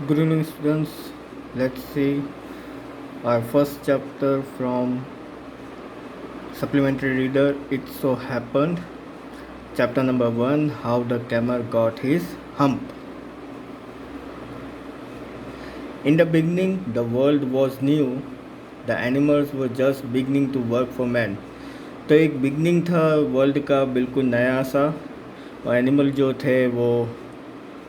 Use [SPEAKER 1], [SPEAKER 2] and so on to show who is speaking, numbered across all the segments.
[SPEAKER 1] Good evening, students. Let's see our first chapter from Supplementary Reader. It so happened. Chapter number 1, How the Camel Got His Hump. In the beginning, the world was new. The animals were just beginning to work for man. तो एक beginning था world का बिल्कुल नया सा, और animal जो थे वो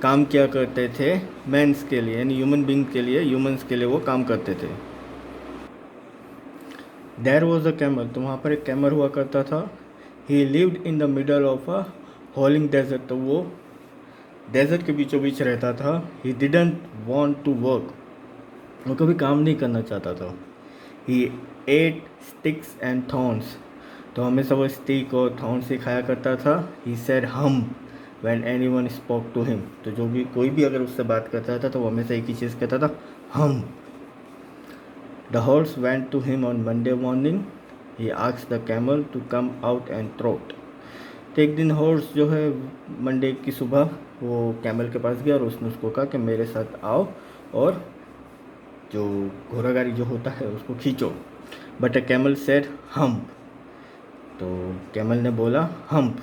[SPEAKER 1] काम किया करते थे मैंस के लिए, यानी ह्यूमन बींग के लिए, ह्यूमंस के लिए वो काम करते थे. देयर वॉज अ कैमल, तो वहाँ पर एक कैमल हुआ करता था. He lived in the middle of a howling desert, तो वो डेजर्ट के बीचों बीच रहता था. He didn't want to work, वो कभी काम नहीं करना चाहता था. He ate sticks and thorns, तो हमेशा वो स्टिक और थॉर्न्स ही खाया करता था. He said humph when anyone spoke to him, तो जो भी कोई भी अगर उससे बात करता था तो वो हमेशा एक ही चीज़ कहता था, हम. The horse went to him on Monday morning. He asked the camel to come out and trot. तो एक दिन हॉर्स जो है मंडे की सुबह वो कैमल के पास गया और उसने उसको कहा कि मेरे साथ आओ और जो घोड़ा गाड़ी जो होता है उसको खींचो. But a camel said humph, तो कैमल ने बोला hump.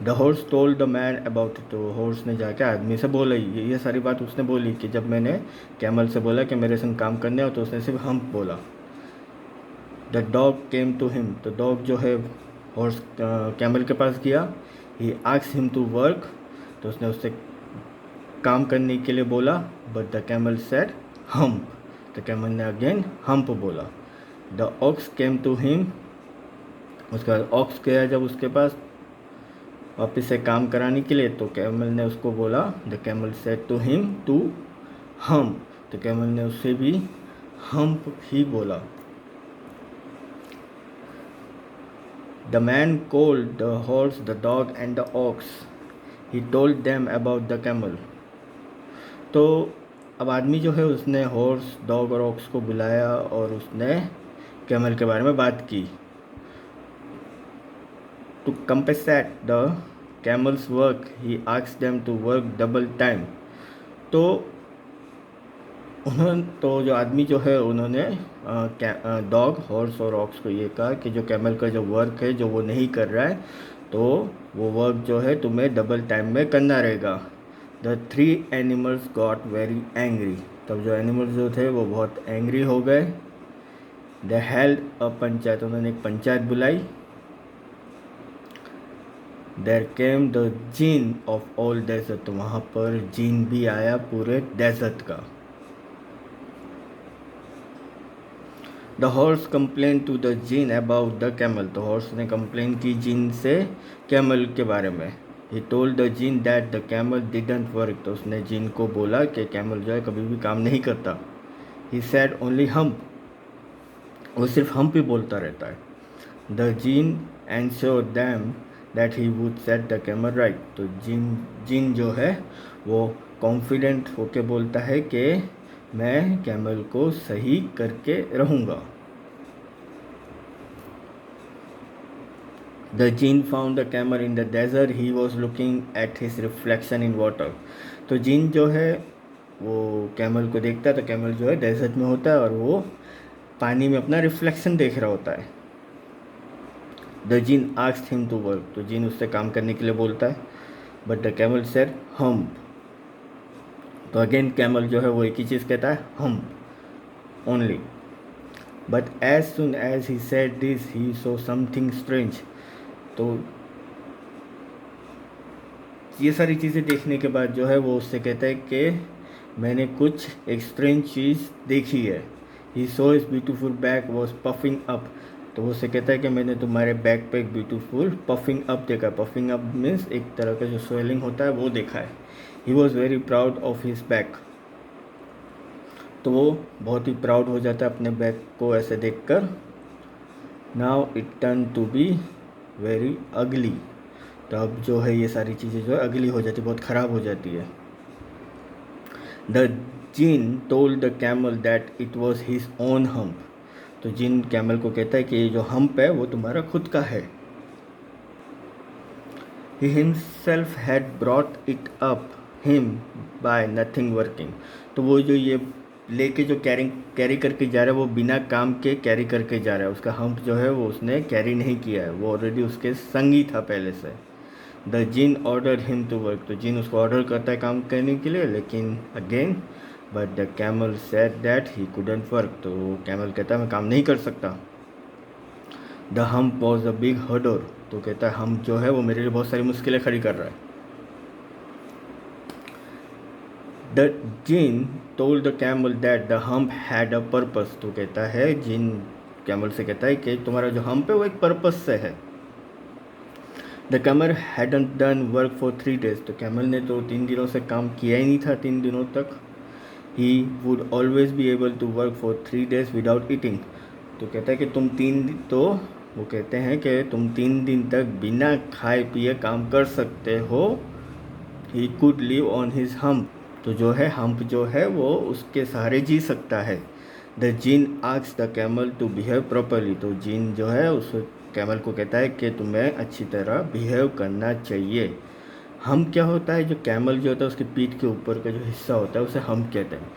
[SPEAKER 1] The horse told the man about it, तो हॉर्स ने जाके आदमी से बोला, ये सारी बात उसने बोली कि जब मैंने कैमल से बोला कि मेरे संग काम करने हो, तो उसने सिर्फ हम्प बोला. The dog came to him, तो डॉग जो है हॉर्स कैमल के पास गया. He asked him to work, तो उसने उससे काम करने के लिए बोला. But the camel said humph, तो कैमल ने अगेन हम्प बोला. The ox came to him, उसके बाद ऑक्स गया जब उसके पास वापस से काम कराने के लिए, तो कैमल ने उसको बोला. The camel said to him to humph, तो कैमल ने उससे भी हम्प ही बोला. The man called the horse, the dog and the ox. He told them about the camel, तो अब आदमी जो है उसने हॉर्स, डॉग और ऑक्स को बुलाया और उसने कैमल के बारे में बात की. To compensate the camel's work, he asked them to work double time. तो जो आदमी जो है उन्होंने डॉग, हॉर्स और ऑक्स को ये कहा कि जो कैमल का जो वर्क है जो वो नहीं कर रहा है, तो वो वर्क जो है तुम्हें डबल टाइम में करना रहेगा. The 3 animals got very angry, तब जो एनिमल्स जो थे वो बहुत एंग्री हो गए. दे हेल्ड अ पंचायत, उन्होंने एक पंचायत बुलाई. There came the jinn of all desert, तो वहाँ पर जीन भी आया पूरे डेजर्ट का. The horse complain to the jinn about the camel, तो हॉर्स ने कंप्लेन की जीन से कैमल के बारे में. He told the jinn that the camel didn't work, तो उसने जीन को बोला कि कैमल जो है कभी भी काम नहीं करता. ही सेड ओनली हम्प, वो सिर्फ हम्प ही बोलता रहता है. The gene ensure them that he would set the camel right, तो जीन जो है वो कॉन्फिडेंट होके बोलता है कि मैं कैमल को सही करके रहूँगा. The jinn found the camel in the desert, he was looking at his reflection in water, तो जीन जो है वो कैमल को देखता है, तो कैमल जो है डेजर्ट में होता है और वो पानी में अपना रिफ्लेक्शन देख रहा होता है. The jinn asked him to work, तो जीन उससे काम करने के लिए बोलता है. But the camel said humph, तो अगेन कैमल जो है वो एक ही चीज़ कहता है, humph only. But as soon as he said this he saw something strange, तो ये सारी चीज़ें देखने के बाद जो है वो उससे कहता है कि मैंने कुछ एक स्ट्रेंज चीज़ देखी है. He so is beautiful back was puffing up, तो वो उससे कहता है कि मैंने तुम्हारे बैक पे एक ब्यूटीफुल पफिंग अप देखा. पफिंग अप मीन्स एक तरह का जो स्वेलिंग होता है वो देखा है. He was very proud of his back, तो वो बहुत ही प्राउड हो जाता है अपने बैक को ऐसे देखकर. Now it turn to be very ugly, तो अब जो है ये सारी चीज़ें जो है अगली हो जाती है, बहुत ख़राब हो जाती है. The gene told the camel that it was his own hump, तो जीन कैमल को कहता है कि ये जो हम्प है वो तुम्हारा खुद का है. He himself had brought it up, him by nothing working. तो वो जो ये लेके जो कैरी करके जा रहा है वो बिना काम के कैरी करके जा रहा है, उसका हम्प जो है वो उसने कैरी नहीं किया है, वो ऑलरेडी उसके संग ही था पहले से। The jinn order him to work, तो जिन उसको ऑर्डर करता है काम करने के लिए, लेकिन again but the camel said that he couldn't work, तो कैमल कहता है मैं काम नहीं कर सकता। The hump was a big हर्डर, तो कहता है हम जो है वो मेरे लिए बहुत सारी मुश्किलें खड़ी कर रहा है। The jinn told the camel that the hump had a purpose, तो कहता है जिन कैमल से कहता है कि तुम्हारा जो हम्प है वो एक पर्पस से है। The camel hadn't done work for 3 days, तो कैमल ने तो 3 दिनों से काम किया ही नहीं था 3 दिनों तक। He would always be able to work for 3 days without eating, तो कहता है कि तुम 3 दिन, तो वो कहते हैं कि तुम 3 दिन तक बिना खाए पिए काम कर सकते हो। He could live on his hump, तो जो है हम्प जो है वो उसके सहारे जी सकता है। The jinn asks the camel to behave properly, तो जिन जो है उस कैमल को कहता है कि तुम्हें अच्छी तरह बिहेव करना चाहिए। हम क्या होता है, जो कैमल जो होता है उसकी पीठ के ऊपर का जो हिस्सा होता है उसे हम कहते हैं।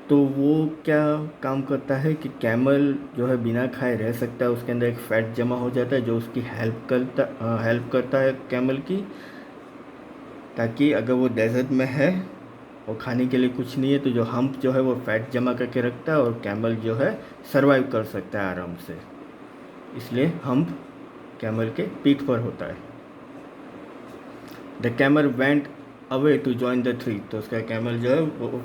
[SPEAKER 1] तो वो क्या काम करता है कि कैमल जो है बिना खाए रह सकता है, उसके अंदर एक फैट जमा हो जाता है जो उसकी हेल्प करता है कैमल की, ताकि अगर वो डेजर्ट में है और खाने के लिए कुछ नहीं है तो जो हम्प जो है वो फैट जमा करके रखता है और कैमल जो है सरवाइव कर सकता है आराम से, इसलिए हम्प कैमल के पीठ पर होता है। The camel went away to join the 3, तो उसका कैमल जो है वो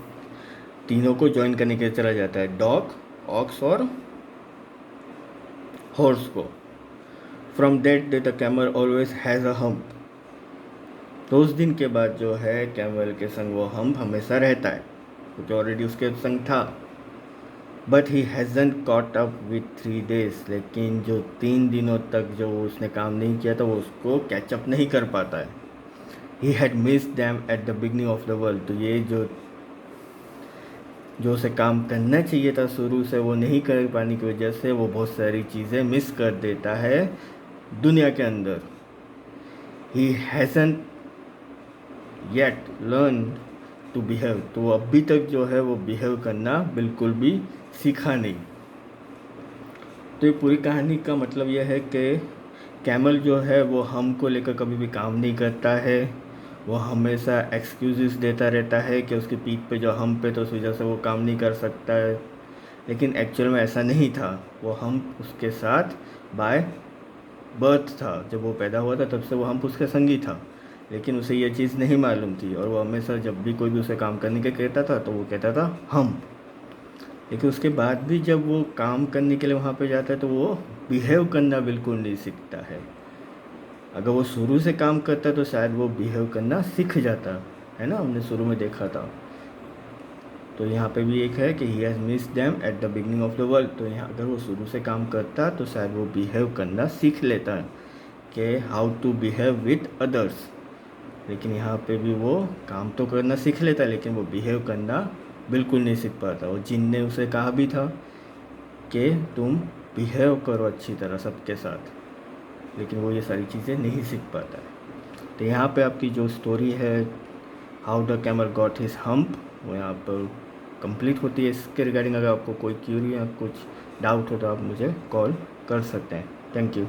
[SPEAKER 1] तीनों को ज्वाइन करने के लिए चला जाता है, डॉग, ऑक्स और हॉर्स को। From that day the camel always has a hump, तो उस दिन के बाद जो है कैमल के संग वो हम्प हमेशा रहता है, जो ऑलरेडी उसके संग था। But he hasn't caught up with 3 days, लेकिन जो 3 दिनों तक जो उसने काम नहीं किया था वो उसको कैचअप नहीं कर पाता है। He had missed them at the beginning of the world, तो ये जो उसे काम करना चाहिए था शुरू से वो नहीं कर पाने की वजह से वो बहुत सारी चीज़ें मिस कर देता है दुनिया के अंदर। ही हैज़न्ट येट लर्न टू बिहेव, तो अभी तक जो है वो बिहेव करना बिल्कुल भी सीखा नहीं। तो ये पूरी कहानी का मतलब यह है कि कैमल जो है वो हम को लेकर कभी भी काम नहीं करता है, वो हमेशा एक्सक्यूज़ेस देता रहता है कि उसकी पीठ पे जो हम पे तो उस वजह से वो काम नहीं कर सकता है, लेकिन एक्चुअल में ऐसा नहीं था। वो हम उसके साथ बाय बर्थ था, जब वो पैदा हुआ था तब से वो हम उसके संग ही था, लेकिन उसे ये चीज़ नहीं मालूम थी और वो हमेशा जब भी कोई भी उसे काम करने के कहता था तो वो कहता था हम। लेकिन उसके बाद भी जब वो काम करने के लिए वहाँ पे जाता है तो वो बिहेव करना बिल्कुल नहीं सीखता है। अगर वो शुरू से काम करता तो शायद वो बिहेव करना सीख जाता है ना, हमने शुरू में देखा था। तो यहाँ पे भी एक है कि he has missed them at the beginning of the world, तो यहाँ अगर वो शुरू से काम करता तो शायद वो बिहेव करना सीख लेता है कि how to behave with others. लेकिन यहाँ पे भी वो काम तो करना सीख लेता है लेकिन वो बिहेव करना बिल्कुल नहीं सीख पाता। और जिन ने उसे कहा भी था कि तुम बिहेव करो अच्छी तरह सबके साथ, लेकिन वो ये सारी चीज़ें नहीं सीख पाता है। तो यहाँ पे आपकी जो स्टोरी है how the camel got his hump वो यहाँ पर कंप्लीट होती है। इसके रिगार्डिंग अगर आपको कोई क्यूरी या कुछ डाउट हो तो आप मुझे कॉल कर सकते हैं। Thank you.